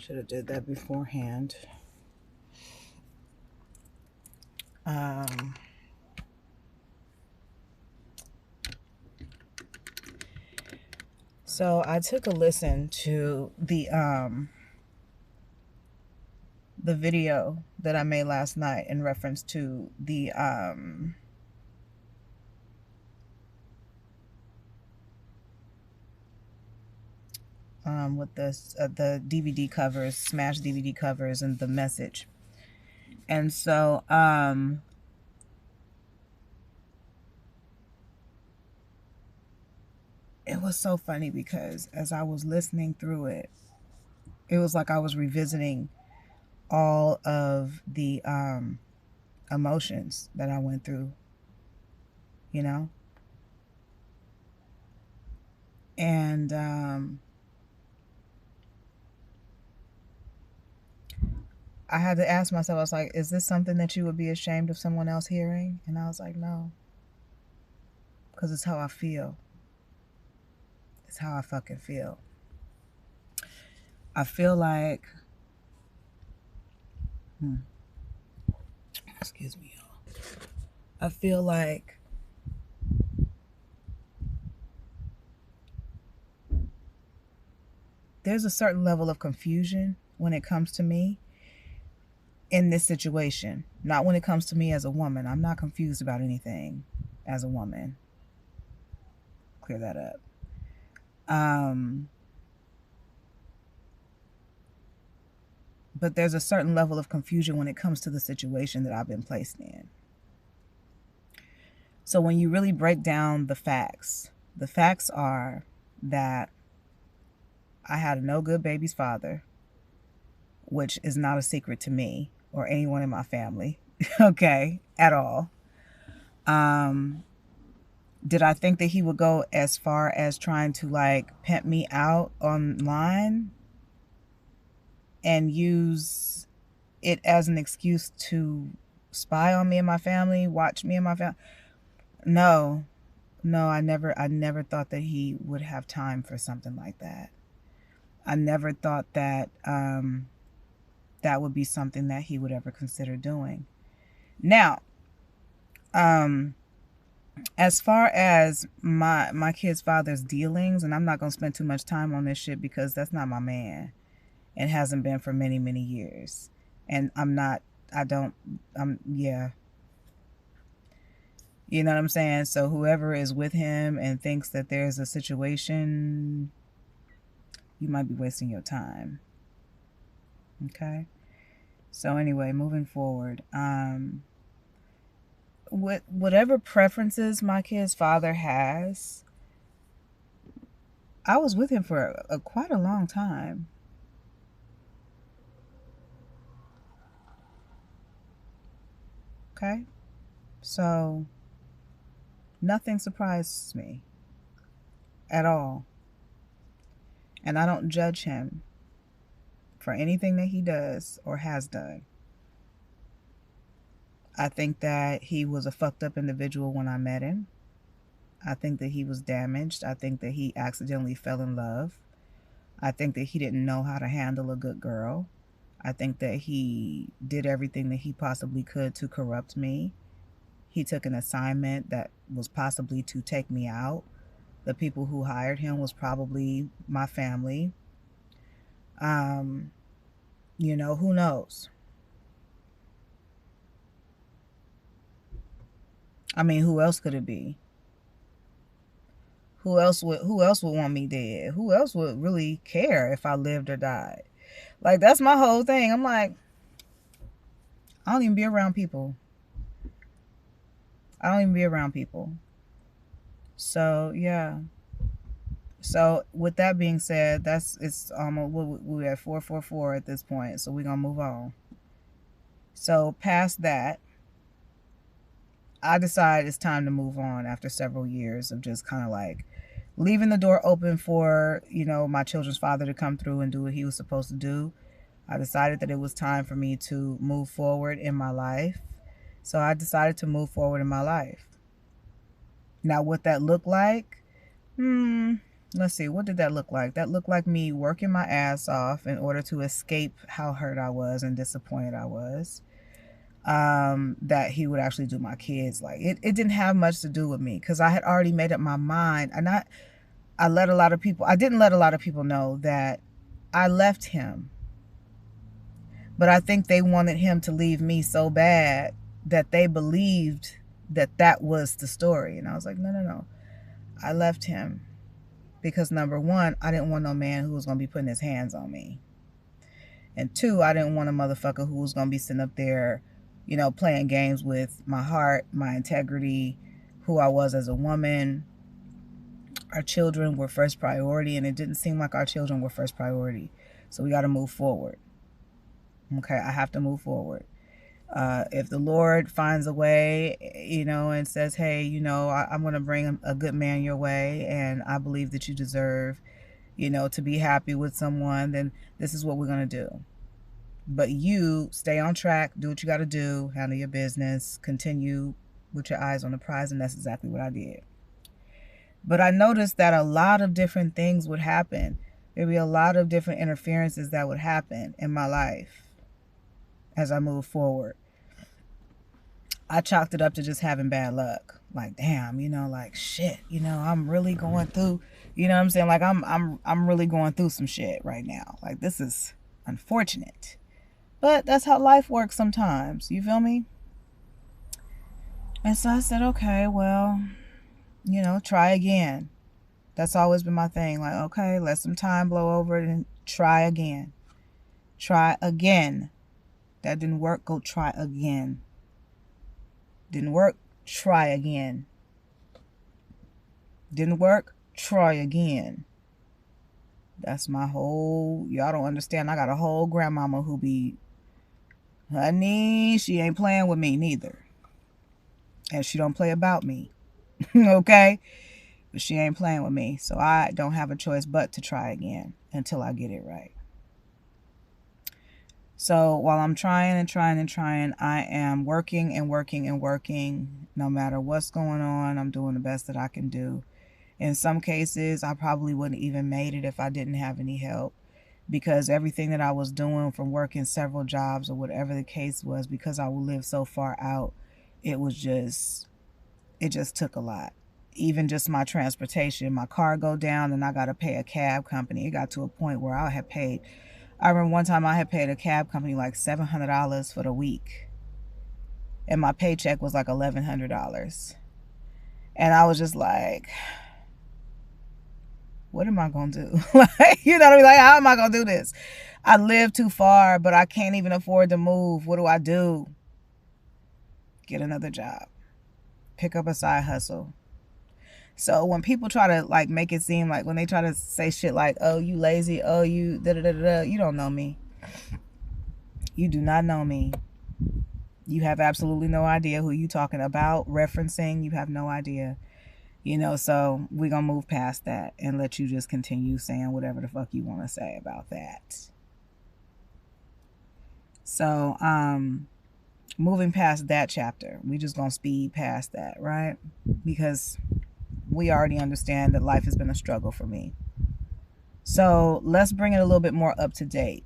Should have did that beforehand. Um, so I took a listen to the video that I made last night in reference to the with the DVD covers, smashed DVD covers, and the message. And so it was so funny because as I was listening through it, it was like I was revisiting all of the emotions that I went through, you know? And I had to ask myself, I was like, is this something that you would be ashamed of someone else hearing? And I was like, no, because it's how I feel. It's how I fucking feel. I feel like, excuse me, y'all. I feel like there's a certain level of confusion when it comes to me in this situation. Not when it comes to me as a woman. I'm not confused about anything as a woman. Clear that up. But there's a certain level of confusion when it comes to the situation that I've been placed in. So when you really break down the facts are that I had a no good baby's father, which is not a secret to me or anyone in my family, okay, at all. Did I think that he would go as far as trying to like pimp me out online and use it as an excuse to spy on me and my family, watch me and my family? No, I never thought that he would have time for something like that. I never thought that that would be something that he would ever consider doing. Now, as far as my kid's father's dealings, and I'm not gonna spend too much time on this shit because that's not my man. It hasn't been for many, many years, and yeah. You know what I'm saying? So whoever is with him and thinks that there's a situation, you might be wasting your time. Okay? So anyway, moving forward. Whatever preferences my kid's father has, I was with him for quite a long time. Okay? So nothing surprises me at all. And I don't judge him for anything that he does or has done. I think that he was a fucked up individual when I met him. I think that he was damaged. I think that he accidentally fell in love. I think that he didn't know how to handle a good girl. I think that he did everything that he possibly could to corrupt me. He took an assignment that was possibly to take me out. The people who hired him was probably my family. Who knows? I mean, who else could it be? Who else would want me dead? Who else would really care if I lived or died? Like, that's my whole thing. I'm like, I don't even be around people. So yeah. So with that being said, it's almost we're at 444 at this point. So we're gonna move on. So past that, I decided it's time to move on after several years of just kind of like leaving the door open for, my children's father to come through and do what he was supposed to do. I decided that it was time for me to move forward in my life. So I decided to move forward in my life. Now, what that looked like, let's see, what did that look like? That looked like me working my ass off in order to escape how hurt I was and disappointed I was. That he would actually do my kids. Like, it didn't have much to do with me, because I had already made up my mind. And I didn't let a lot of people know that I left him. But I think they wanted him to leave me so bad that they believed that that was the story. And I was like, no, no, no. I left him because, number one, I didn't want no man who was going to be putting his hands on me. And two, I didn't want a motherfucker who was going to be sitting up there, you know, playing games with my heart, my integrity, who I was as a woman. Our children were first priority, and it didn't seem like our children were first priority. So we got to move forward. Okay, I have to move forward. If the Lord finds a way, you know, and says, hey, you know, I'm going to bring a good man your way, and I believe that you deserve, you know, to be happy with someone, then this is what we're going to do. But you stay on track, do what you got to do, handle your business, continue with your eyes on the prize, and that's exactly what I did. But I noticed that a lot of different things would happen. There'd be a lot of different interferences that would happen in my life as I move forward. I chalked it up to just having bad luck. Like, damn, you know, like, shit, you know, I'm really going through, you know what I'm saying? Like, I'm really going through some shit right now. Like, this is unfortunate. But that's how life works sometimes. You feel me? And so I said, okay, well, you know, try again. That's always been my thing. Like, okay, let some time blow over it and try again. Try again. That didn't work. Go try again. Didn't work. Try again. Didn't work. Try again. That's my whole, y'all don't understand. I got a whole grandmama who be, honey, she ain't playing with me neither. And she don't play about me. Okay? But she ain't playing with me. So I don't have a choice but to try again until I get it right. So while I'm trying and trying and trying, I am working and working and working. No matter what's going on, I'm doing the best that I can do. In some cases, I probably wouldn't even made it if I didn't have any help, because everything that I was doing, from working several jobs or whatever the case was, because I lived so far out, it just took a lot. Even just my transportation, my car go down and I got to pay a cab company. It got to a point where I remember one time I had paid a cab company like $700 for the week. And my paycheck was like $1,100. And I was just like, what am I going to do? Like, you know what I mean? Like, how am I going to do this? I live too far, but I can't even afford to move. What do I do? Get another job. Pick up a side hustle. So when people try to like make it seem like, when they try to say shit like, oh, you lazy, oh, you da-da-da-da-da, you don't know me. You do not know me. You have absolutely no idea who you talking about, referencing. You have no idea. You know, so we're going to move past that and let you just continue saying whatever the fuck you want to say about that. So, moving past that chapter, we just going to speed past that, right? Because we already understand that life has been a struggle for me. So let's bring it a little bit more up to date.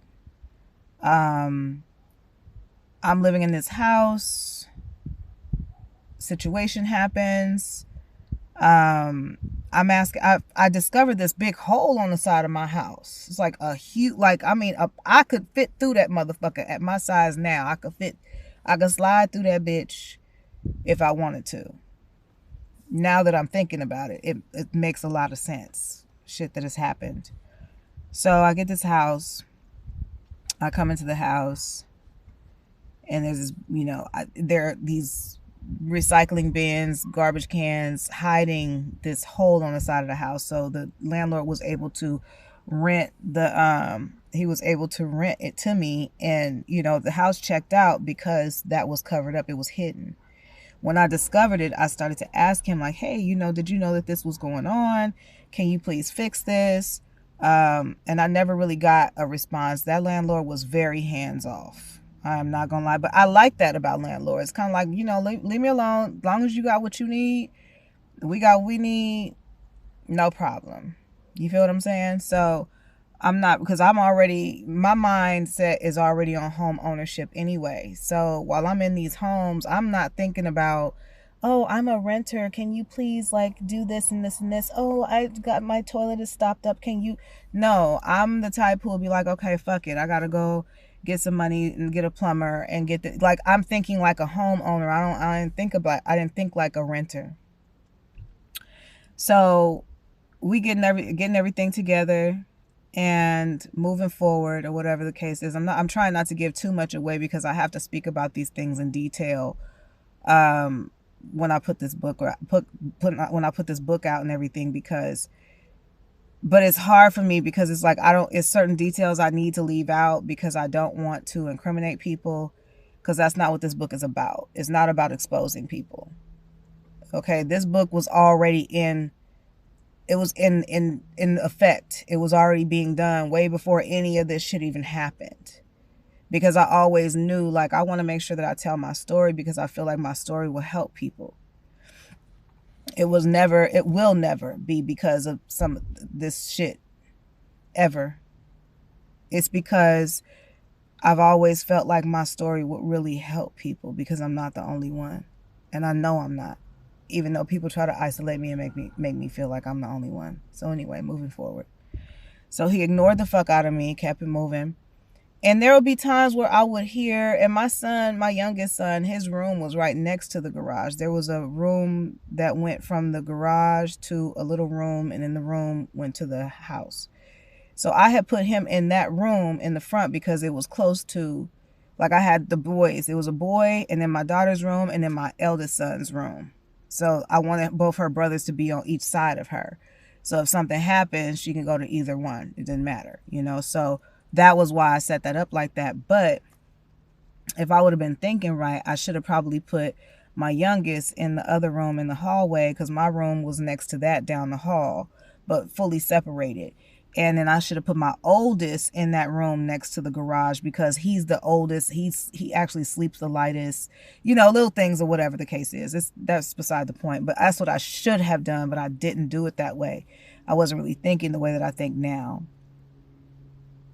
I'm living in this house. Situation happens. I'm asking, I discovered this big hole on the side of my house. It's like a huge, like, I mean, I could fit through that motherfucker at my size now. I could slide through that bitch if I wanted to. Now that I'm thinking about it, it makes a lot of sense. Shit that has happened. So I get this house. I come into the house, and there's this, you know, there are these recycling bins, garbage cans hiding this hole on the side of the house. So the landlord was able to rent it to me, and you know, the house checked out because that was covered up. It was hidden. When I discovered it, I started to ask him like, hey, you know, did you know that this was going on? Can you please fix this? And I never really got a response. That landlord was very hands off. I'm not gonna lie, but I like that about landlords. Kind of like, you know, leave me alone. As long as you got what you need, we got what we need, no problem. You feel what I'm saying? So I'm not, because I'm already, my mindset is already on home ownership anyway. So while I'm in these homes, I'm not thinking about, oh, I'm a renter. Can you please like do this and this and this? Oh, I got my toilet is stopped up. Can you? No, I'm the type who will be like, okay, fuck it. I got to go get some money and get a plumber and get the, like, I'm thinking like a homeowner. I didn't think like a renter. So we getting everything together and moving forward, or whatever the case is. I'm trying not to give too much away because I have to speak about these things in detail when I put this book, or when I put this book out and everything, because but it's hard for me because it's like it's certain details I need to leave out because I don't want to incriminate people, because that's not what this book is about. It's not about exposing people. Okay, this book was already in, it was in effect. It was already being done way before any of this shit even happened. Because I always knew, like, I want to make sure that I tell my story because I feel like my story will help people. It will never be because of some of this shit ever. It's because I've always felt like my story would really help people because I'm not the only one. And I know I'm not, even though people try to isolate me and make me feel like I'm the only one. So anyway, moving forward. So he ignored the fuck out of me, kept it moving. And there would be times where I would hear, and my youngest son, his room was right next to the garage. There was a room that went from the garage to a little room, and then the room went to the house. So I had put him in that room in the front because it was close to, like, I had the boys. It was a boy, and then my daughter's room, and then my eldest son's room. So I wanted both her brothers to be on each side of her. So if something happens, she can go to either one. It didn't matter, So that was why I set that up like that. But if I would have been thinking right, I should have probably put my youngest in the other room in the hallway, because my room was next to that down the hall, but fully separated. And then I should have put my oldest in that room next to the garage because he's the oldest. He actually sleeps the lightest, little things or whatever the case is. That's beside the point. But that's what I should have done, but I didn't do it that way. I wasn't really thinking the way that I think now.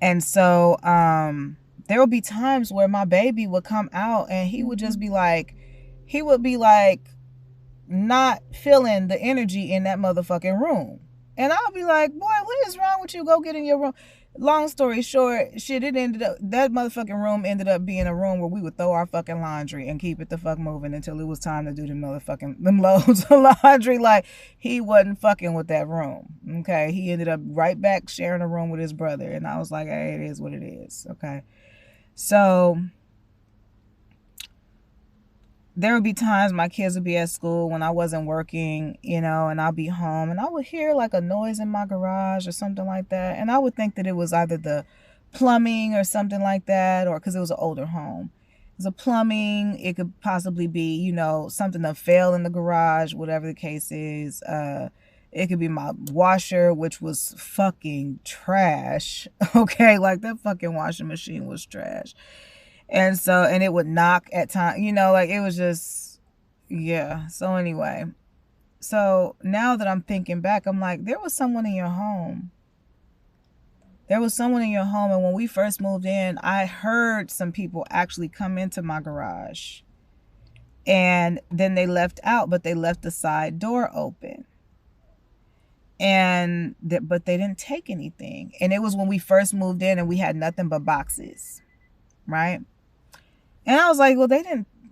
And so there would be times where my baby would come out and he would just be like, not feeling the energy in that motherfucking room. And I'll be like, boy, what is wrong with you? Go get in your room. Long story short, shit, that motherfucking room ended up being a room where we would throw our fucking laundry and keep it the fuck moving until it was time to do them loads of laundry. Like, he wasn't fucking with that room. Okay. He ended up right back sharing a room with his brother. And I was like, hey, it is what it is. Okay. So there would be times my kids would be at school when I wasn't working, and I'll be home and I would hear like a noise in my garage or something like that. And I would think that it was either the plumbing or something like that, or because it was an older home. It was a plumbing. It could possibly be, something that fell in the garage, whatever the case is. It could be my washer, which was fucking trash. Okay, like that fucking washing machine was trash. And so, and it would knock at times, like it was just, yeah. So anyway, so now that I'm thinking back, I'm like, there was someone in your home. There was someone in your home. And when we first moved in, I heard some people actually come into my garage. And then they left out, but they left the side door open. But they didn't take anything. And it was when we first moved in and we had nothing but boxes, right? And I was like, well,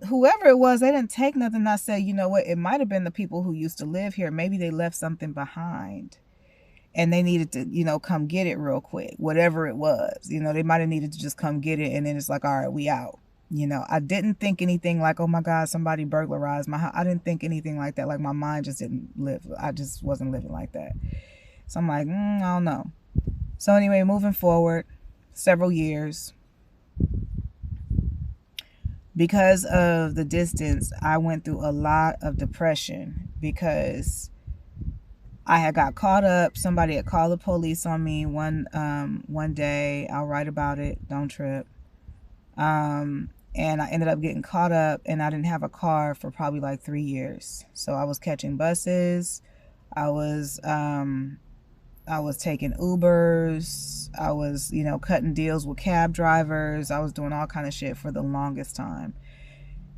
whoever it was, they didn't take nothing. I said, you know what? It might have been the people who used to live here. Maybe they left something behind and they needed to, come get it real quick, whatever it was. They might have needed to just come get it. And then it's like, all right, we out. I didn't think anything like, oh my God, somebody burglarized my house. I didn't think anything like that. Like, my mind just didn't live. I just wasn't living like that. So I'm like, I don't know. So anyway, moving forward, several years. Because of the distance, I went through a lot of depression because I had got caught up. Somebody had called the police on me one day. I'll write about it. Don't trip. And I ended up getting caught up, and I didn't have a car for probably like 3 years. So I was catching buses. I was I was taking Ubers. I was, you know, cutting deals with cab drivers. I was doing all kind of shit for the longest time.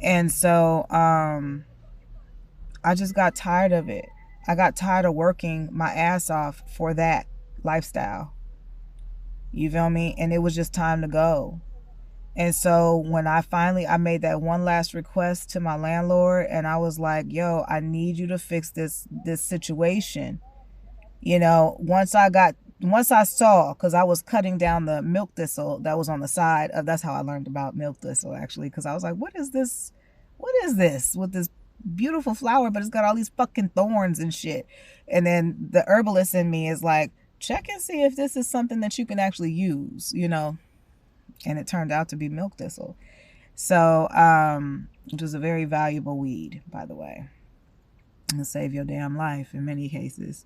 And so I just got tired of it. I got tired of working my ass off for that lifestyle. You feel me? And it was just time to go. And so when I made that one last request to my landlord, and I was like, yo, I need you to fix this situation. You know, once I saw, because I was cutting down the milk thistle that was on the side of, that's how I learned about milk thistle, actually, because I was like, what is this with this beautiful flower, but it's got all these fucking thorns and shit. And then the herbalist in me is like, check and see if this is something that you can actually use, you know. And it turned out to be milk thistle. So which was a very valuable weed, by the way. It'll save your damn life in many cases.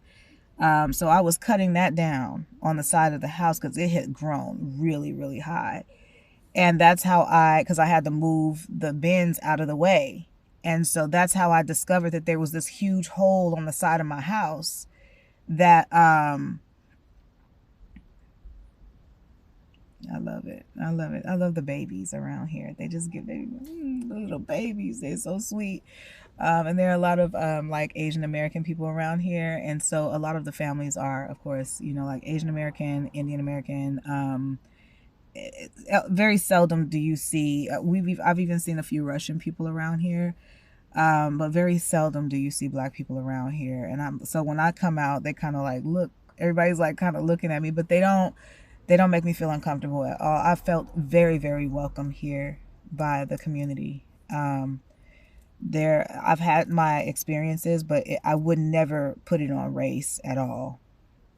So I was cutting that down on the side of the house because it had grown really, really high. And that's how because I had to move the bins out of the way. And so that's how I discovered that there was this huge hole on the side of my house that, I love it. I love it. I love the babies around here. They just give little babies. They're so sweet. And there are a lot of like Asian American people around here. And so a lot of the families are, of course, you know, like Asian American, Indian American. Very seldom do you see, I've even seen a few Russian people around here. But very seldom do you see black people around here. And so when I come out, they kind of like look, everybody's like kind of looking at me, but they don't make me feel uncomfortable at all. I felt very, very welcome here by the community. I've had my experiences, but I would never put it on race at all.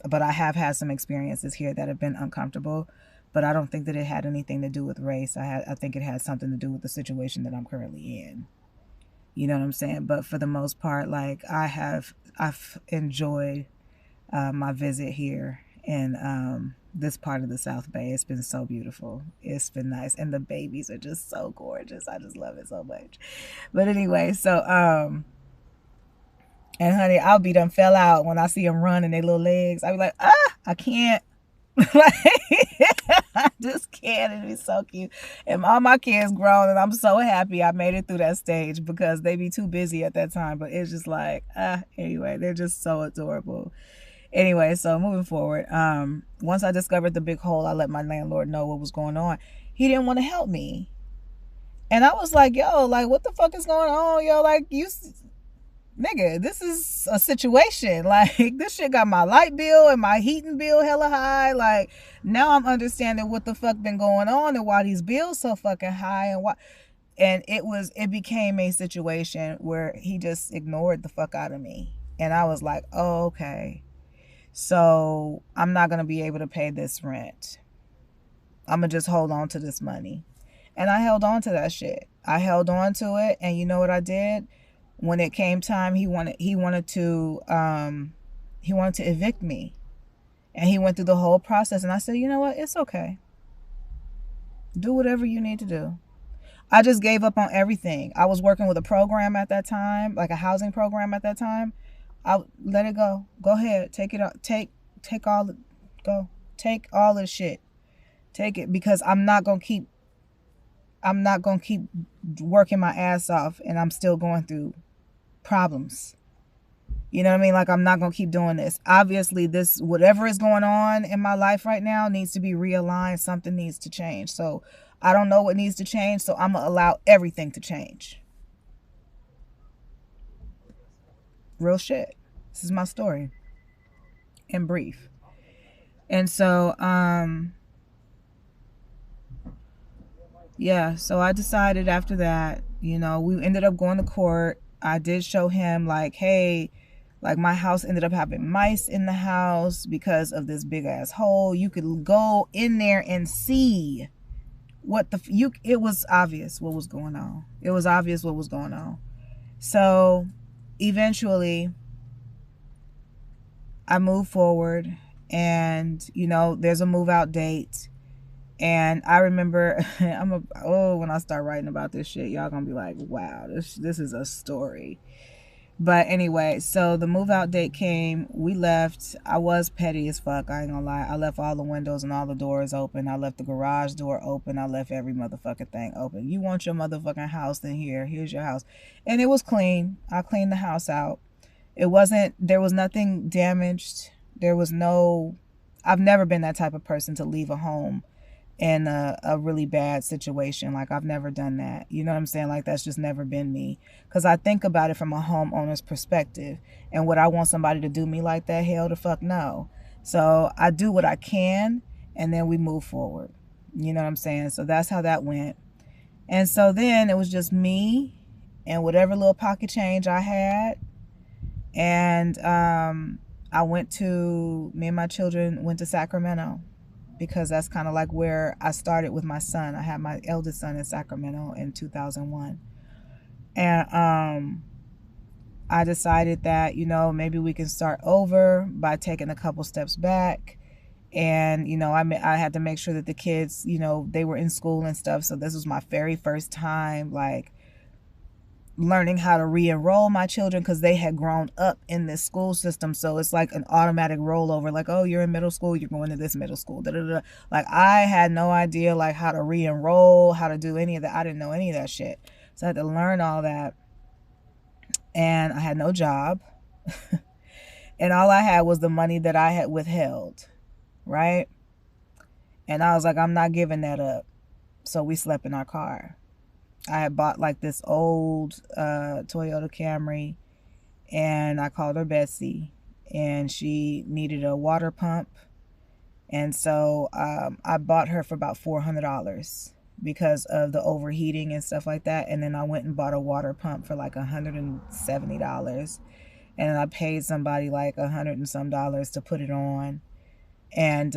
But I have had some experiences here that have been uncomfortable, but I don't think that it had anything to do with race. I think it had something to do with the situation that I'm currently in. You know what I'm saying? But for the most part, like I've enjoyed my visit here in this part of the South Bay. It's been so beautiful. It's been nice. And the babies are just so gorgeous. I just love it so much. But anyway, so and honey, I'll be done fell out when I see them running their little legs. I'll be like, I can't. I just can't. It'd be so cute. And all my kids grown, and I'm so happy I made it through that stage because they be too busy at that time. But it's just like, anyway, they're just so adorable. Anyway, so moving forward, once I discovered the big hole, I let my landlord know what was going on. He didn't want to help me. And I was like, yo, like, what the fuck is going on? Yo, like, nigga, this is a situation. Like, this shit got my light bill and my heating bill hella high. Like, now I'm understanding what the fuck been going on and why these bills so fucking high and why. And it became a situation where he just ignored the fuck out of me. And I was like, oh, okay. So I'm not going to be able to pay this rent. I'm going to just hold on to this money. And I held on to that shit. I held on to it. And you know what I did? When it came time, he wanted to evict me. And he went through the whole process. And I said, you know what? It's okay. Do whatever you need to do. I just gave up on everything. I was working with a program at that time, like a housing program at that time. I let it go. Go ahead. Take it up. Take all the, go. Take all the shit. Take it, because I'm not going to keep working my ass off and I'm still going through problems. You know what I mean? Like, I'm not going to keep doing this. Obviously, whatever is going on in my life right now needs to be realigned. Something needs to change. So I don't know what needs to change. So I'm going to allow everything to change. Real shit. This is my story in brief. And so, yeah, so I decided after that, you know, we ended up going to court. I did show him like, hey, like my house ended up having mice in the house because of this big ass hole. You could go in there and see it was obvious what was going on. It was obvious what was going on. So eventually I moved forward, and, you know, there's a move out date. And I remember, when I start writing about this shit, y'all gonna be like, wow, this is a story. But anyway, so the move out date came. We left. I was petty as fuck. I ain't gonna lie. I left all the windows and all the doors open. I left the garage door open. I left every motherfucking thing open. You want your motherfucking house, then here's your house. And it was clean. I cleaned the house out. There was nothing damaged. There was no, I've never been that type of person to leave a home in a really bad situation. Like, I've never done that. You know what I'm saying? Like, that's just never been me. Because I think about it from a homeowner's perspective. And would I want somebody to do me like that? Hell the fuck no. So I do what I can, and then we move forward. You know what I'm saying? So that's how that went. And so then it was just me and whatever little pocket change I had. And me and my children went to Sacramento, because that's kind of like where I started with my son. I had my eldest son in Sacramento in 2001. And I decided that, maybe we can start over by taking a couple steps back. And, I had to make sure that the kids, they were in school and stuff. So this was my very first time, like, learning how to re-enroll my children, because they had grown up in this school system. So it's like an automatic rollover, like, oh, you're in middle school, you're going to this middle school, da, da, da. Like, I had no idea like how to re-enroll, how to do any of that. I didn't know any of that shit. So I had to learn all that. And I had no job. And all I had was the money that I had withheld, right? And I was like, I'm not giving that up. So we slept in our car. I had bought like this old Toyota Camry, and I called her Betsy, and she needed a water pump. And so I bought her for about $400 because of the overheating and stuff like that. And then I went and bought a water pump for like $170. And I paid somebody like $100 and some to put it on. And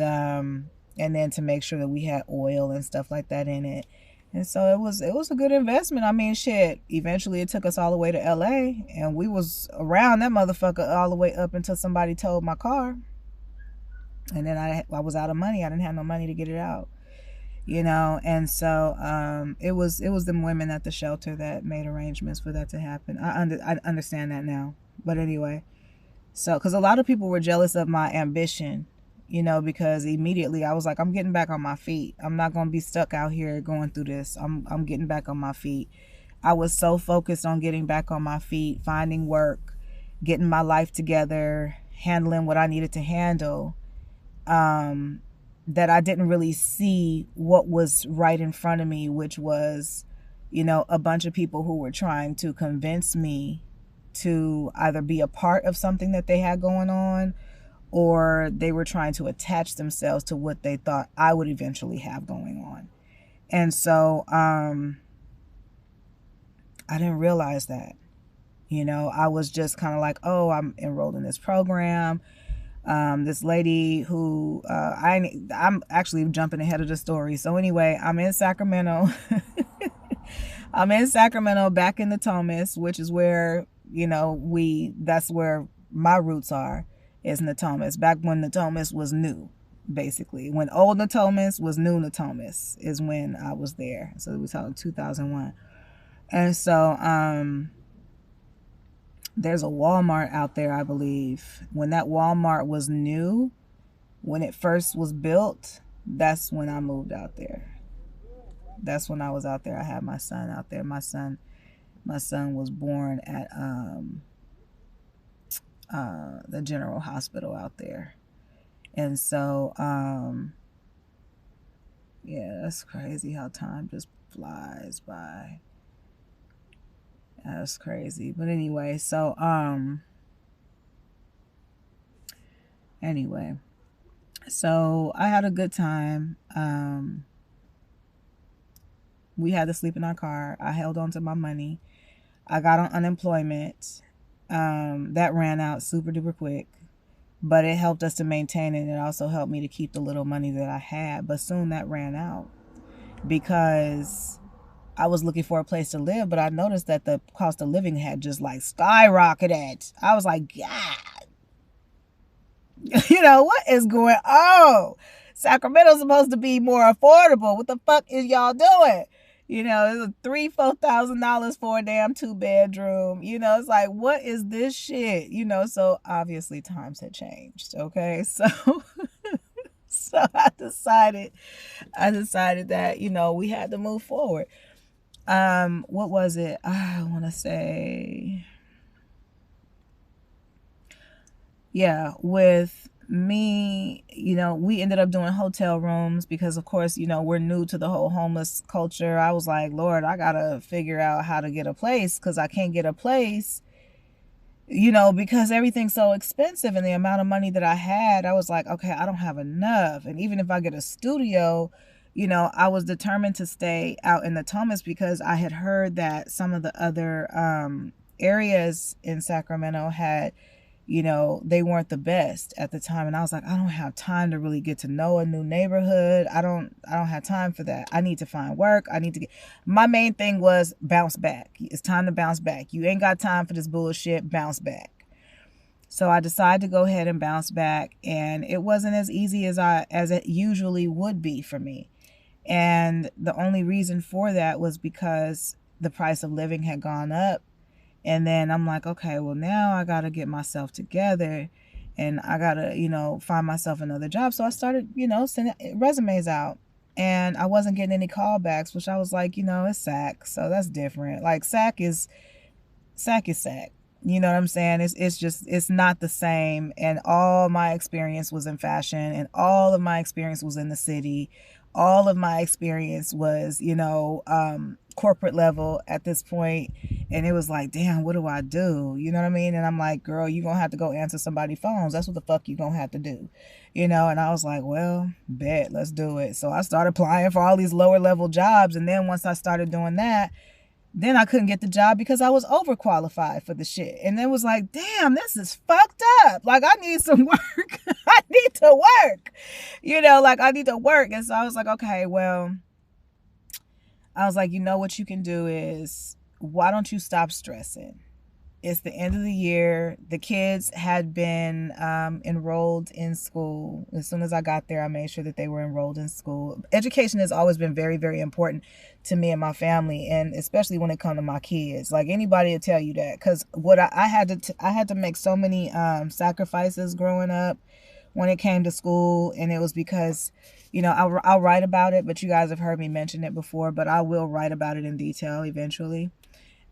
then to make sure that we had oil and stuff like that in it. And so it was a good investment. I mean, shit, eventually it took us all the way to LA, and we was around that motherfucker all the way up until somebody towed my car. And then I was out of money. I didn't have no money to get it out, and so it was them women at the shelter that made arrangements for that to happen. I understand that now. But anyway, so because a lot of people were jealous of my ambition, because immediately I was like, I'm getting back on my feet. I'm not going to be stuck out here going through this. I'm getting back on my feet. I was so focused on getting back on my feet, finding work, getting my life together, handling what I needed to handle, that I didn't really see what was right in front of me, which was, a bunch of people who were trying to convince me to either be a part of something that they had going on, or they were trying to attach themselves to what they thought I would eventually have going on. And so I didn't realize that. I was just kind of like, oh, I'm enrolled in this program. This lady who I'm actually jumping ahead of the story. So anyway, I'm in Sacramento. I'm in Sacramento, back in Natomas, which is where, that's where my roots are, is Natomas. Back when Natomas was new, basically. When old Natomas was new Natomas is when I was there. So we talking 2001. And so there's a Walmart out there, I believe. When that Walmart was new, when it first was built, that's when I moved out there. That's when I was out there. I had my son out there. My son was born at the General Hospital out there. And so yeah, that's crazy how time just flies by. That's crazy. But anyway, so so I had a good time. We had to sleep in our car. I held on to my money. I got on unemployment. That ran out super duper quick, but it helped us to maintain it. It also helped me to keep the little money that I had. But soon that ran out, because I was looking for a place to live, but I noticed that the cost of living had just like skyrocketed. I was like, God, what is going on? Sacramento's supposed to be more affordable. What the fuck is y'all doing? You know, it's $3,000-$4,000 for a damn 2-bedroom. You know, it's like, what is this shit? You know, so obviously times had changed. Okay, so so I decided that, you know, we had to move forward. What was it? I want to say, yeah, with me, you know, we ended up doing hotel rooms because, of course, you know, we're new to the whole homeless culture. I was like, Lord, I gotta figure out how to get a place because I can't get a place, you know, because everything's so expensive, and the amount of money that I had, I was like, okay, I don't have enough. And even if I get a studio, you know, I was determined to stay out in the Thomas because I had heard that some of the other areas in Sacramento had, you know, they weren't the best at the time. And I was like, I don't have time to really get to know a new neighborhood. I don't have time for that. I need to find work. I need to get, my main thing was bounce back. It's time to bounce back. You ain't got time for this bullshit. Bounce back. So I decided to go ahead and bounce back, and it wasn't as easy as it usually would be for me. And the only reason for that was because the price of living had gone up. And then I'm like, okay, well, now I got to get myself together, and I got to, you know, find myself another job. So I started, you know, sending resumes out, and I wasn't getting any callbacks, which I was like, you know, it's SAC. So that's different. Like SAC is SAC. You know what I'm saying? It's just, it's not the same. And all my experience was in fashion, and all of my experience was in the city. All of my experience was, you know, corporate level at this point. And it was like, damn, what do I do? You know what I mean? And I'm like, girl, you're going to have to go answer somebody's phones. That's what the fuck you're going to have to do. You know? And I was like, well, bet, let's do it. So I started applying for all these lower level jobs. And then once I started doing that, then I couldn't get the job because I was overqualified for the shit. And it was like, damn, this is fucked up. Like, I need some work. I need to work. You know, like, I need to work. And so I was like, okay, well, I was like, you know what you can do is, why don't you stop stressing? It's the end of the year. The kids had been enrolled in school. As soon as I got there, I made sure that they were enrolled in school. Education has always been very, very important to me and my family, and especially when it comes to my kids. Like, anybody will tell you that, because what I had to make so many sacrifices growing up when it came to school, and it was because, you know, I'll write about it, but you guys have heard me mention it before, but I will write about it in detail eventually.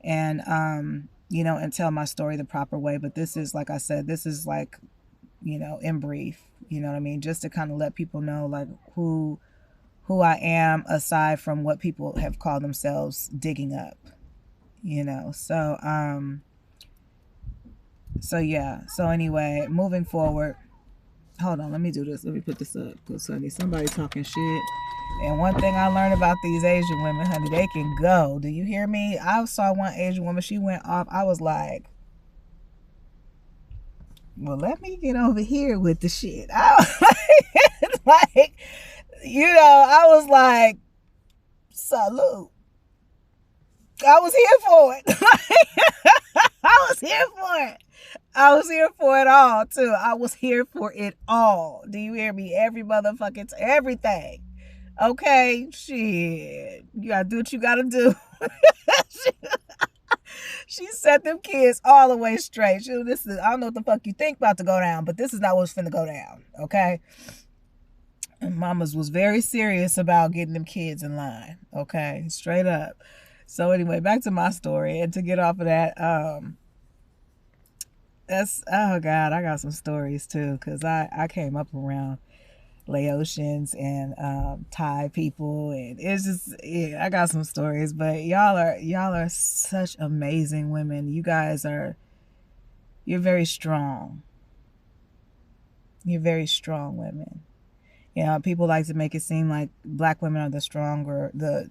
And you know, and tell my story the proper way. But this is, like I said, this is like, you know, in brief, you know what I mean? Just to kind of let people know, like, who I am, aside from what people have called themselves digging up, you know? So yeah. So anyway, moving forward, hold on, let me do this. Let me put this up, because, honey, somebody talking shit. And one thing I learned about these Asian women, honey, they can go. Do you hear me? I saw one Asian woman, she went off. I was like, well, let me get over here with the shit. I was like, you know, I was like, salute. I was here for it. I was here for it. I was here for it all, too. I was here for it all. Do you hear me? Every motherfucking, everything. Okay, shit. You gotta do what you gotta do. She set them kids all the way straight. I don't know what the fuck you think about to go down, but this is not what's finna go down, okay? And mamas was very serious about getting them kids in line, okay? Straight up. So anyway, back to my story, and to get off of that, that's, oh God, I got some stories too, because I came up around Laotians and Thai people, and it's just, yeah, I got some stories. But y'all are such amazing women. You're very strong. You're very strong women. You know, people like to make it seem like black women are the stronger, the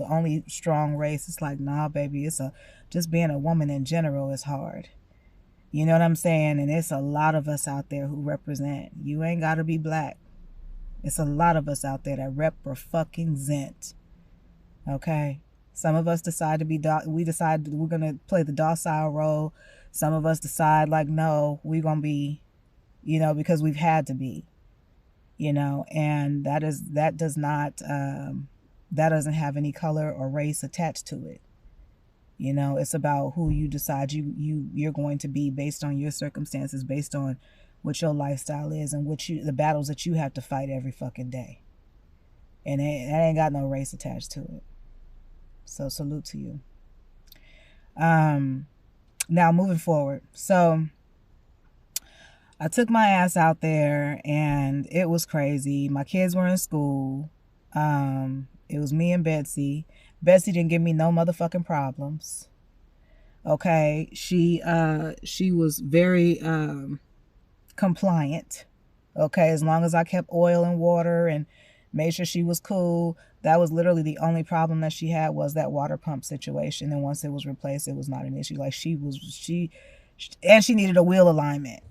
only strong race. It's like, nah, baby, just being a woman in general is hard. You know what I'm saying? And it's a lot of us out there who represent. You ain't got to be black. It's a lot of us out there that represent. Okay? Some of us decide we're going to play the docile role. Some of us decide, like, no, we're going to be, because we've had to be, and that does not that doesn't have any color or race attached to it. You know, it's about who you decide you're going to be based on your circumstances, based on what your lifestyle is, and the battles that you have to fight every fucking day. And that ain't got no race attached to it. So salute to you. Now moving forward. So I took my ass out there and it was crazy. My kids were in school. It was me and Betsy. Betsy didn't give me no motherfucking problems. Okay. She was very compliant. Okay. As long as I kept oil and water and made sure she was cool. That was literally the only problem that she had, was that water pump situation. And once it was replaced, it was not an issue. Like she needed a wheel alignment.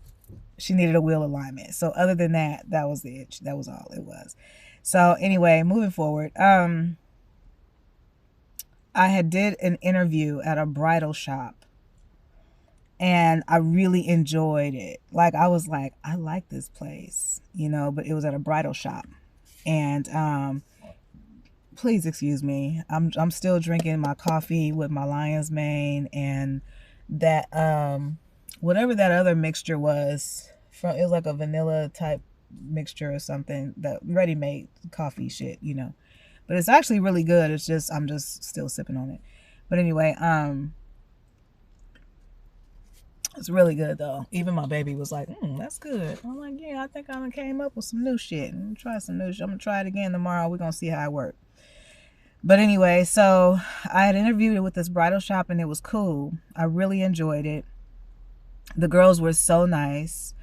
She needed a wheel alignment. So other than that, that was it. That was all it was. So anyway, moving forward, I had did an interview at a bridal shop and I really enjoyed it. Like I was like, I like this place, you know, but it was at a bridal shop. And please excuse me. I'm still drinking my coffee with my lion's mane and that whatever that other mixture was, it was like a vanilla type mixture or something, that ready-made coffee shit, you know. But it's actually really good. It's just I'm just still sipping on it. But anyway, it's really good though. Even my baby was like, that's good. I'm like, yeah, I think I came up with some new shit. I'm gonna try some new shit. I'm gonna try it again tomorrow. We're gonna see how it works. But anyway, so I had interviewed it with this bridal shop and it was cool. I really enjoyed it. The girls were so nice.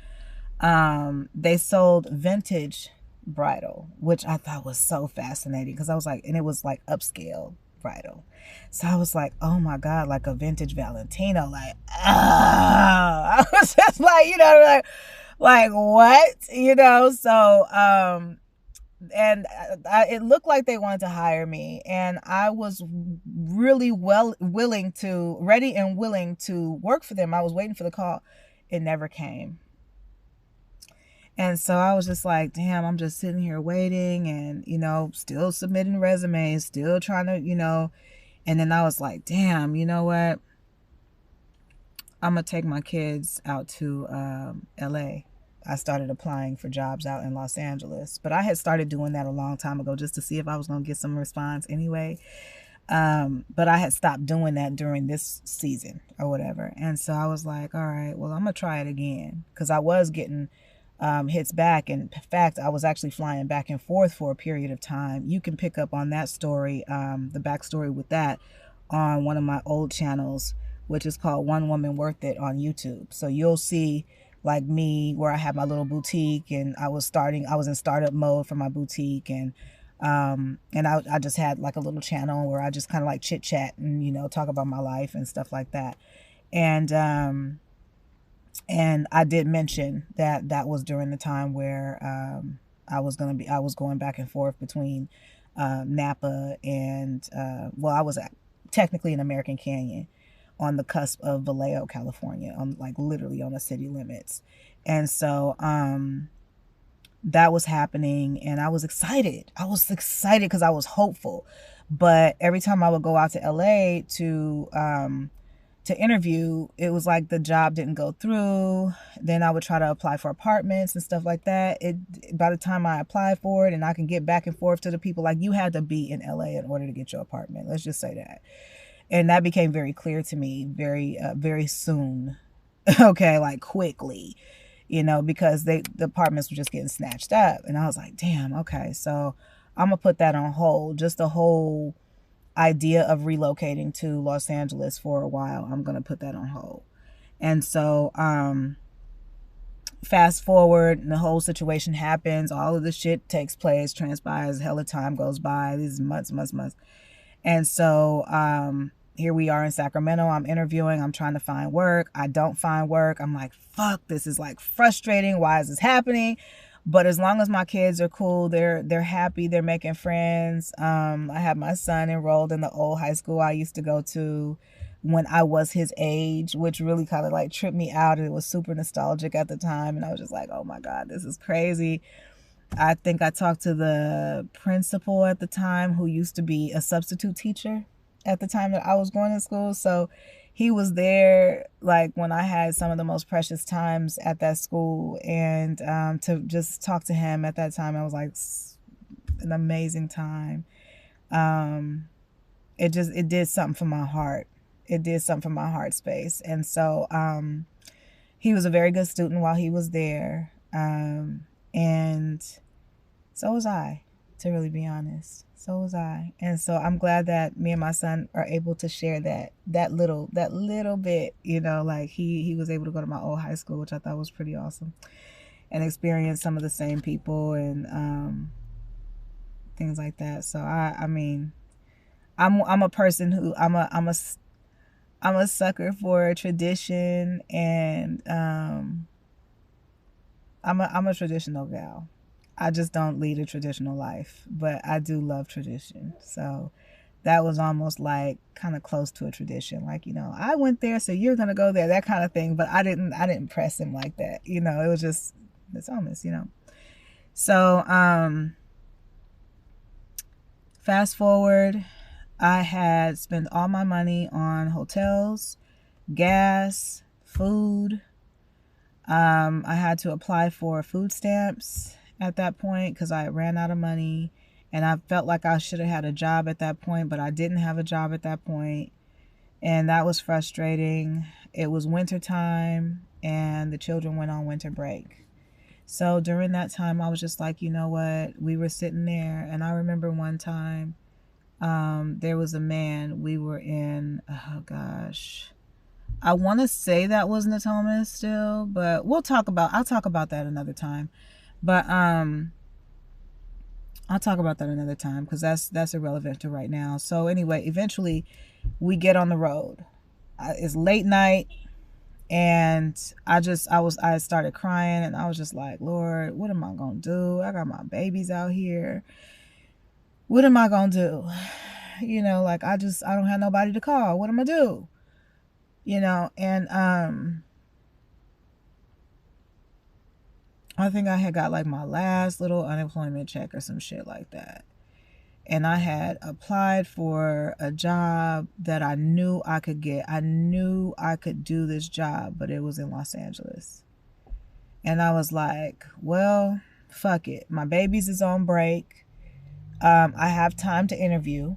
They sold vintage bridal, which I thought was so fascinating because I was like, and it was like upscale bridal. So I was like, oh my God, like a vintage Valentino, like, I was just like, you know, like what, you know? So, and it looked like they wanted to hire me, and I was really ready and willing to work for them. I was waiting for the call. It never came. And so I was just like, damn, I'm just sitting here waiting and, you know, still submitting resumes, still trying to, you know, and then I was like, damn, you know what? I'm going to take my kids out to LA. I started applying for jobs out in Los Angeles, but I had started doing that a long time ago just to see if I was going to get some response anyway. But I had stopped doing that during this season or whatever. And so I was like, all right, well, I'm going to try it again, because I was getting hits back. And in fact, I was actually flying back and forth for a period of time. You can pick up on that story, the backstory with that, on one of my old channels, which is called One Woman Worth It on YouTube. So you'll see like me where I have my little boutique, and I was in startup mode for my boutique, and I just had like a little channel where I just kind of like chit chat and, you know, talk about my life and stuff like that. And I did mention that was during the time where I was going back and forth between Napa and I was technically in American Canyon, on the cusp of Vallejo, California, on like literally on the city limits. And so that was happening, and I was excited. Because I was hopeful. But every time I would go out to LA to interview, it was like the job didn't go through. Then I would try to apply for apartments and stuff like that. By the time I applied for it and I can get back and forth to the people, like, you had to be in LA in order to get your apartment. Let's just say that. And that became very clear to me very soon. Okay, like quickly, you know, because the apartments were just getting snatched up. And I was like, damn, okay, so I'm gonna put that on hold. Just the whole idea of relocating to Los Angeles for a while, I'm gonna put that on hold. And so fast forward, and the whole situation happens, all of the shit takes place, transpires, hella time goes by, these months. And so here we are in Sacramento. I'm interviewing. I'm trying to find work. I don't find work. I'm like, fuck, this is like frustrating. Why is this happening? But as long as my kids are cool, they're happy, they're making friends. I have my son enrolled in the old high school I used to go to when I was his age, which really kind of like tripped me out. It was super nostalgic at the time. And I was just like, oh my God, this is crazy. I think I talked to the principal at the time, who used to be a substitute teacher at the time that I was going to school. So he was there like when I had some of the most precious times at that school. And to just talk to him at that time, I was like an amazing time. It did something for my heart. It did something for my heart space. And so he was a very good student while he was there. And so was I, to really be honest. So was I. And so I'm glad that me and my son are able to share that little bit, you know, like he was able to go to my old high school, which I thought was pretty awesome, and experience some of the same people and things like that. So I mean, I'm a person who I'm a sucker for tradition, and I'm a traditional gal. I just don't lead a traditional life, but I do love tradition. So that was almost like kind of close to a tradition. Like, you know, I went there, so you're gonna go there, that kind of thing. But I didn't press him like that. You know, it was just it's almost, you know. So fast forward, I had spent all my money on hotels, gas, food. I had to apply for food stamps at that point because I ran out of money, and I felt like I should have had a job at that point, but I didn't have a job at that point, and that was frustrating. It was winter time, and the children went on winter break. So during that time, I was just like, you know what? We were sitting there, and I remember one time, there was a man. We were in, oh gosh, I want to say that was Natomas still, but I'll talk about that another time. But I'll talk about that another time because that's irrelevant to right now. So anyway, eventually we get on the road. It's late night, and I started crying, and I was just like, Lord, what am I gonna do? I got my babies out here. What am I gonna do? You know, like I don't have nobody to call. What am I do? You know, and I think I had got like my last little unemployment check or some shit like that. And I had applied for a job that I knew I could get. I knew I could do this job, but it was in Los Angeles. And I was like, well, fuck it. My baby's is on break. I have time to interview.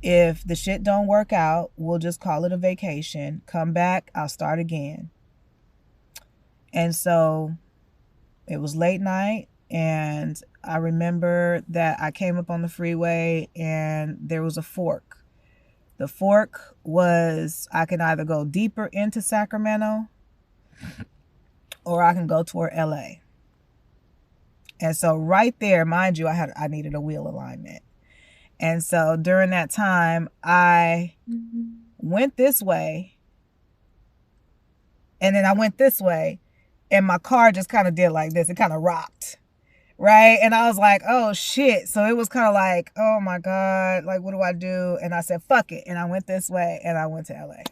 If the shit don't work out, we'll just call it a vacation. Come back, I'll start again. And so it was late night, and I remember that I came up on the freeway and there was a fork. The fork was, I can either go deeper into Sacramento or I can go toward LA. And so right there, mind you, I needed a wheel alignment. And so during that time, I went this way, and then I went this way, and my car just kind of did like this. It kind of rocked, right? And I was like, oh shit. So it was kind of like, oh my God, like what do I do? And I said, fuck it. And I went this way, and I went to LA.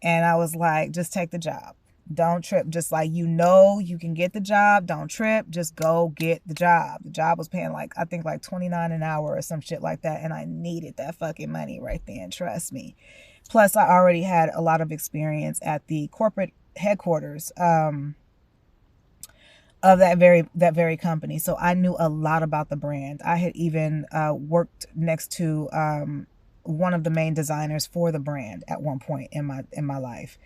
And I was like, just take the job. Don't trip. Just like, you know, you can get the job. Don't trip. Just go get the job. The job was paying like, I think like $29 an hour or some shit like that. And I needed that fucking money right then. Trust me. Plus, I already had a lot of experience at the corporate headquarters of that very company. So I knew a lot about the brand. I had even worked next to one of the main designers for the brand at one point in my life.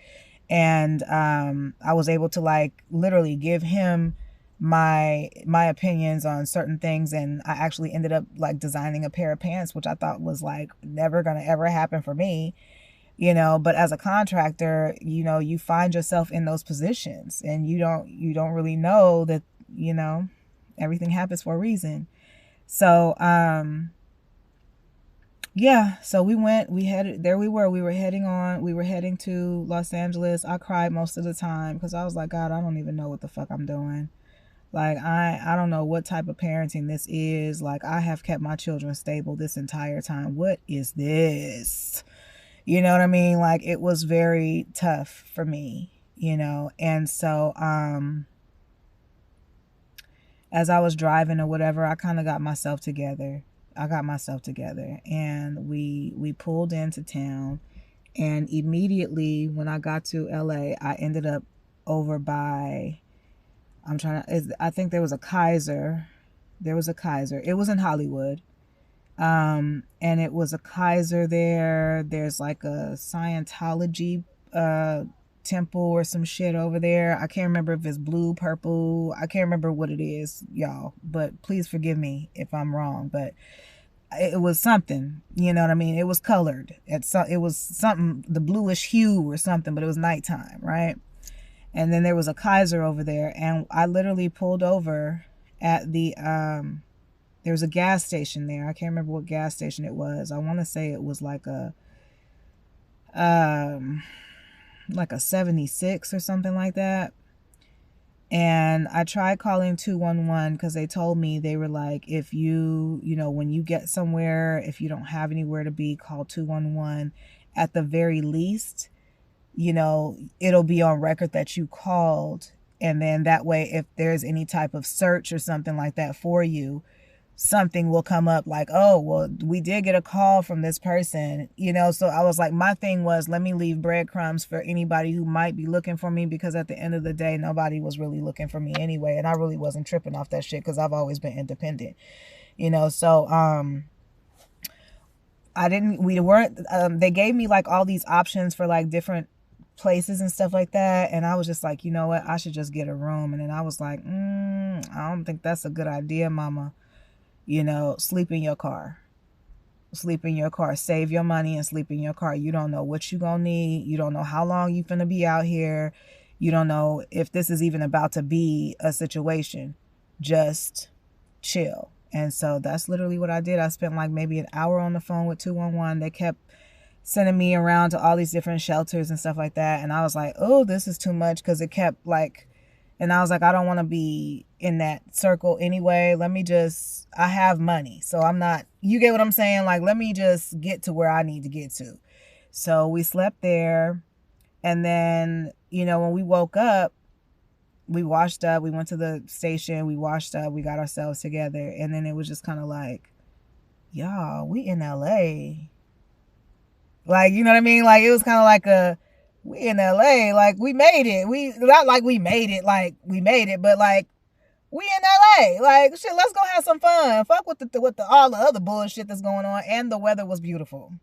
And I was able to like literally give him my opinions on certain things, and I actually ended up like designing a pair of pants, which I thought was like never gonna ever happen for me, you know. But as a contractor, you know, you find yourself in those positions, and you don't really know that, you know, everything happens for a reason. So yeah, so we were heading to Los Angeles. I cried most of the time because I was like, God, I don't even know what the fuck I'm doing. Like, I don't know what type of parenting this is. Like, I have kept my children stable this entire time. What is this? You know what I mean? Like, it was very tough for me, you know? And so, as I was driving or whatever, I kind of got myself together. I got myself together, and we pulled into town. And immediately when I got to LA, I ended up over by, I think there was a Kaiser. There was a Kaiser. It was in Hollywood. And it was a Kaiser there. There's like a Scientology temple or some shit over there. I can't remember if it's blue, purple. I can't remember what it is, y'all. But please forgive me if I'm wrong. But it was something, you know what I mean? It was colored. It was something, the bluish hue or something, but it was nighttime, right? And then there was a Kaiser over there, and I literally pulled over at the there was a gas station there. I can't remember what gas station it was. I want to say it was like a 76 or something like that. And I tried calling 211 because they told me, they were like, if you know, when you get somewhere, if you don't have anywhere to be, call 211. At the very least, you know, it'll be on record that you called. And then that way, if there's any type of search or something like that for you, something will come up like, oh, well, we did get a call from this person, you know. So I was like, my thing was, let me leave breadcrumbs for anybody who might be looking for me, because at the end of the day, nobody was really looking for me anyway. And I really wasn't tripping off that shit because I've always been independent, you know. So they gave me like all these options for like different places and stuff like that, and I was just like, you know what, I should just get a room. And then I was like, I don't think that's a good idea, mama. You know, sleep in your car. Sleep in your car. Save your money and sleep in your car. You don't know what you're going to need. You don't know how long you're going to be out here. You don't know if this is even about to be a situation. Just chill. And so that's literally what I did. I spent like maybe an hour on the phone with 211. They kept sending me around to all these different shelters and stuff like that. And I was like, oh, this is too much, because it kept like, and I was like, I don't want to be in that circle anyway. I have money. So I'm not, you get what I'm saying? Like, let me just get to where I need to get to. So we slept there. And then, you know, when we woke up, we washed up, we went to the station, we washed up, we got ourselves together. And then it was just kind of like, y'all, we in LA. Like, you know what I mean? Like, it was kind of like we in LA, like we made it. Not like we made it, like we made it, but like we in LA. Like, shit, let's go have some fun. Fuck with all the other bullshit that's going on. And the weather was beautiful.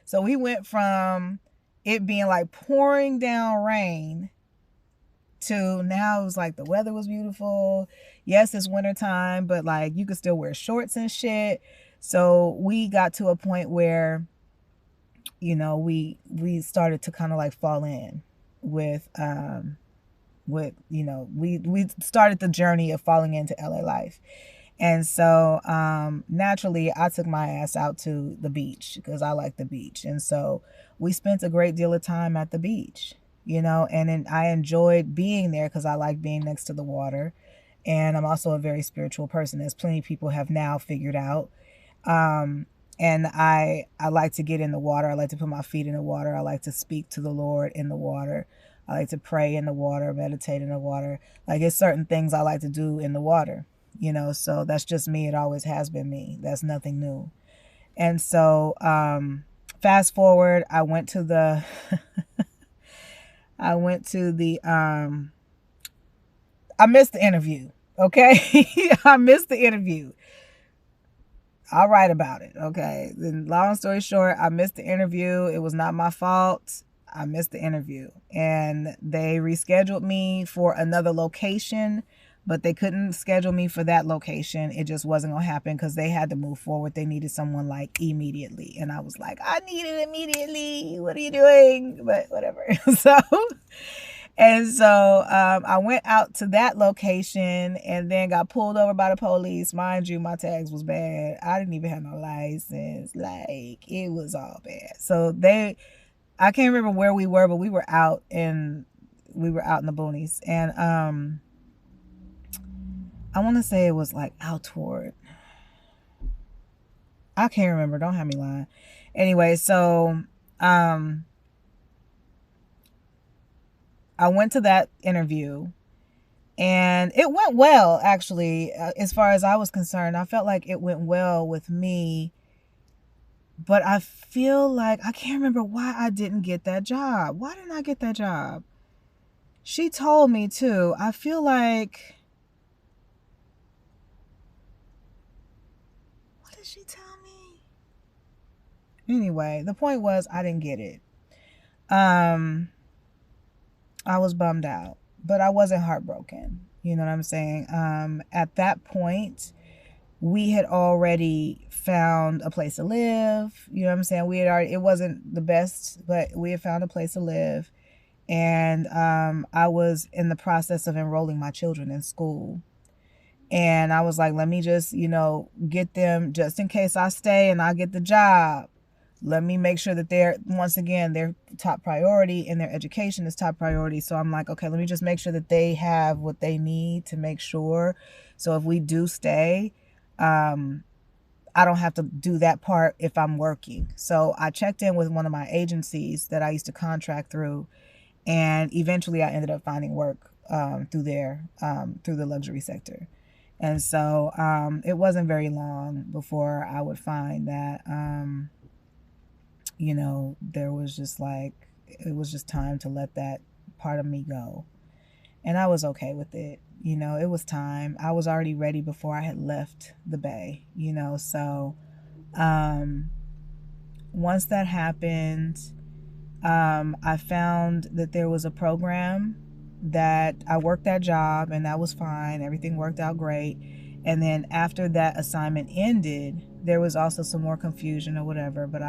So we went from it being like pouring down rain to now it was like the weather was beautiful. Yes, it's wintertime, but like you could still wear shorts and shit. So we got to a point where, you know, we started to kind of like fall in with you know, we started the journey of falling into LA life. And so naturally I took my ass out to the beach because I like the beach. And so we spent a great deal of time at the beach, you know, and then I enjoyed being there because I like being next to the water. And I'm also a very spiritual person, as plenty of people have now figured out. And I like to get in the water. I like to put my feet in the water. I like to speak to the Lord in the water. I like to pray in the water, meditate in the water. Like, it's certain things I like to do in the water, you know, so that's just me. It always has been me. That's nothing new. And so fast forward, I went to the I missed the interview. Okay. I missed the interview. I'll write about it. Okay. Then long story short, I missed the interview. It was not my fault. I missed the interview, and they rescheduled me for another location, but they couldn't schedule me for that location. It just wasn't going to happen because they had to move forward. They needed someone like immediately. And I was like, I need it immediately. What are you doing? But whatever. So I went out to that location and then got pulled over by the police. Mind you, my tags was bad. I didn't even have no license. Like, it was all bad. So I can't remember where we were, but we were out in the boonies. And I want to say it was like out toward, I can't remember. Don't have me lying. Anyway, so I went to that interview, And it went well, actually, as far as I was concerned. I felt like it went well with me. But I feel like I can't remember why I didn't get that job. Why didn't I get that job? She told me too. I feel like... What did she tell me? Anyway, the point was I didn't get it. I was bummed out, but I wasn't heartbroken. You know what I'm saying? At that point, we had already found a place to live. You know what I'm saying? We had already, it wasn't the best, but we had found a place to live. And I was in the process of enrolling my children in school. And I was like, let me just, get them just in case I stay and I get the job. Let me make sure that they're, once again, their top priority and their education is top priority. So I'm like, okay, let me just make sure that they have what they need to make sure. So if we do stay, I don't have to do that part if I'm working. So I checked in with one of my agencies that I used to contract through. And eventually I ended up finding work through the luxury sector. And so it wasn't very long before I would find that, there was just like, it was just time to let that part of me go. And I was okay with it. It was time. I was already ready before I had left the Bay, so once that happened, I found that there was a program that I worked that job, and that was fine. Everything worked out great. And then after that assignment ended, there was also some more confusion or whatever, but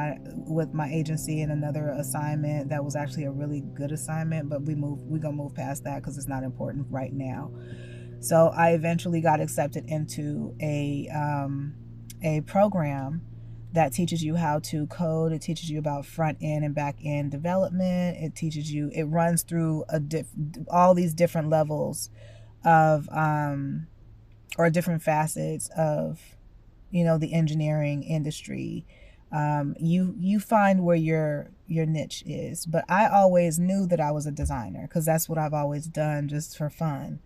with my agency and another assignment that was actually a really good assignment, but we're gonna move past that because it's not important right now. So I eventually got accepted into a program that teaches you how to code. It teaches you about front end and back end development. It runs through all these different levels of, or different facets of, the engineering industry. You find where your niche is. But I always knew that I was a designer because that's what I've always done just for fun.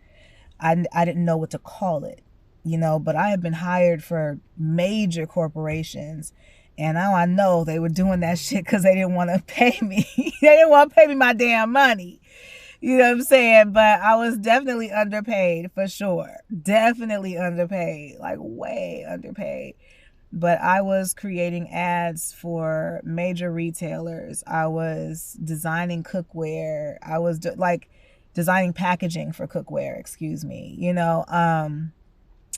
I didn't know what to call it, but I had been hired for major corporations, and now I know they were doing that shit because they didn't want to pay me. They didn't want to pay me my damn money. You know what I'm saying? But I was definitely underpaid for sure. Definitely underpaid, like way underpaid. But I was creating ads for major retailers. I was designing cookware. I was designing packaging for cookware, excuse me,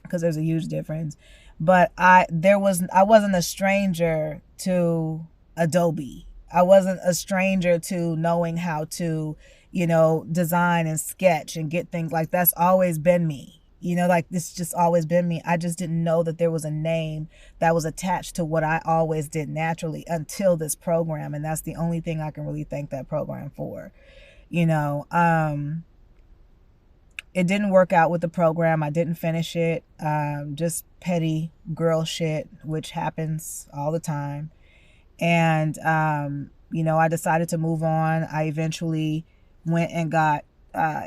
because there's a huge difference. But I wasn't a stranger to Adobe. I wasn't a stranger to knowing how to, design and sketch and get things like that's always been me. This just always been me. I just didn't know that there was a name that was attached to what I always did naturally until this program. And that's the only thing I can really thank that program for. It didn't work out with the program. I didn't finish it. Just petty girl shit, which happens all the time. And, I decided to move on. I eventually went and got,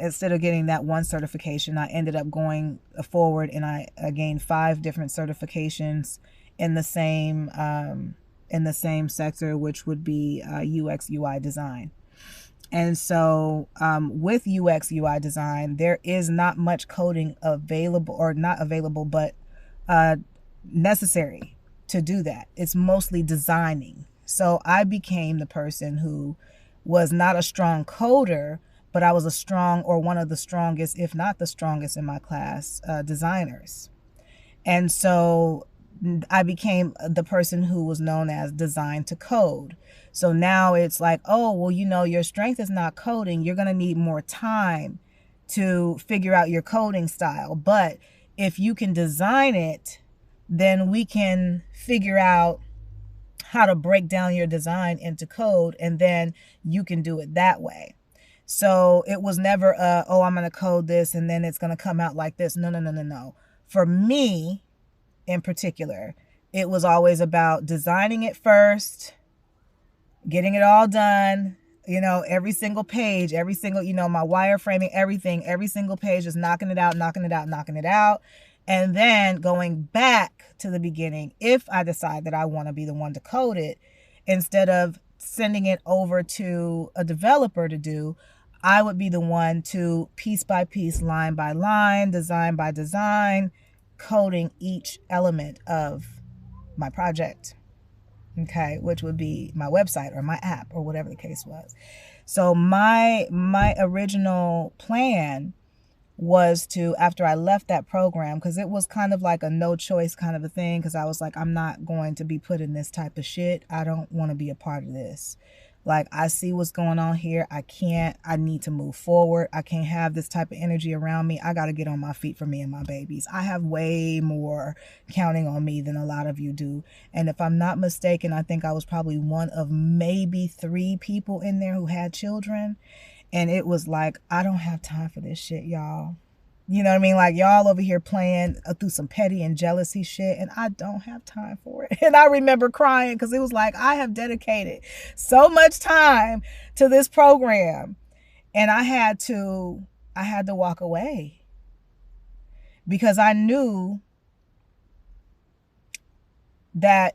instead of getting that one certification, I ended up going forward and I gained 5 different certifications in the same sector, which would be UX UI design. And so with UX UI design, there is not much coding available, or not available, but necessary to do that. It's mostly designing. So I became the person who was not a strong coder, but I was a strong, or one of the strongest, if not the strongest in my class, designers. And so I became the person who was known as design to code. So now it's like, oh, well, your strength is not coding. You're going to need more time to figure out your coding style. But if you can design it, then we can figure out how to break down your design into code, and then you can do it that way. So it was never, oh, I'm going to code this and then it's going to come out like this. No. For me, in particular, it was always about designing it first, getting it all done, You know, every single page, every single, you know, my wireframing, everything, every single page is knocking it out, knocking it out, knocking it out. And then going back to the beginning, if I decide that I want to be the one to code it, instead of sending it over to a developer to do, I would be the one to piece by piece, line by line, design by design, coding each element of my project. Okay, which would be my website or my app or whatever the case was. So my original plan was to, after I left that program, because it was kind of like a no choice kind of a thing, because I was like, I'm not going to be put in this type of shit. I don't want to be a part of this. Like, I see what's going on here. I need to move forward. I can't have this type of energy around me. I got to get on my feet for me and my babies. I have way more counting on me than a lot of you do. And if I'm not mistaken, I think I was probably one of maybe 3 people in there who had children. And it was like, I don't have time for this shit, y'all. You know what I mean? Like, y'all over here playing through some petty and jealousy shit, and I don't have time for it. And I remember crying because it was like, I have dedicated so much time to this program, and I had to walk away because I knew that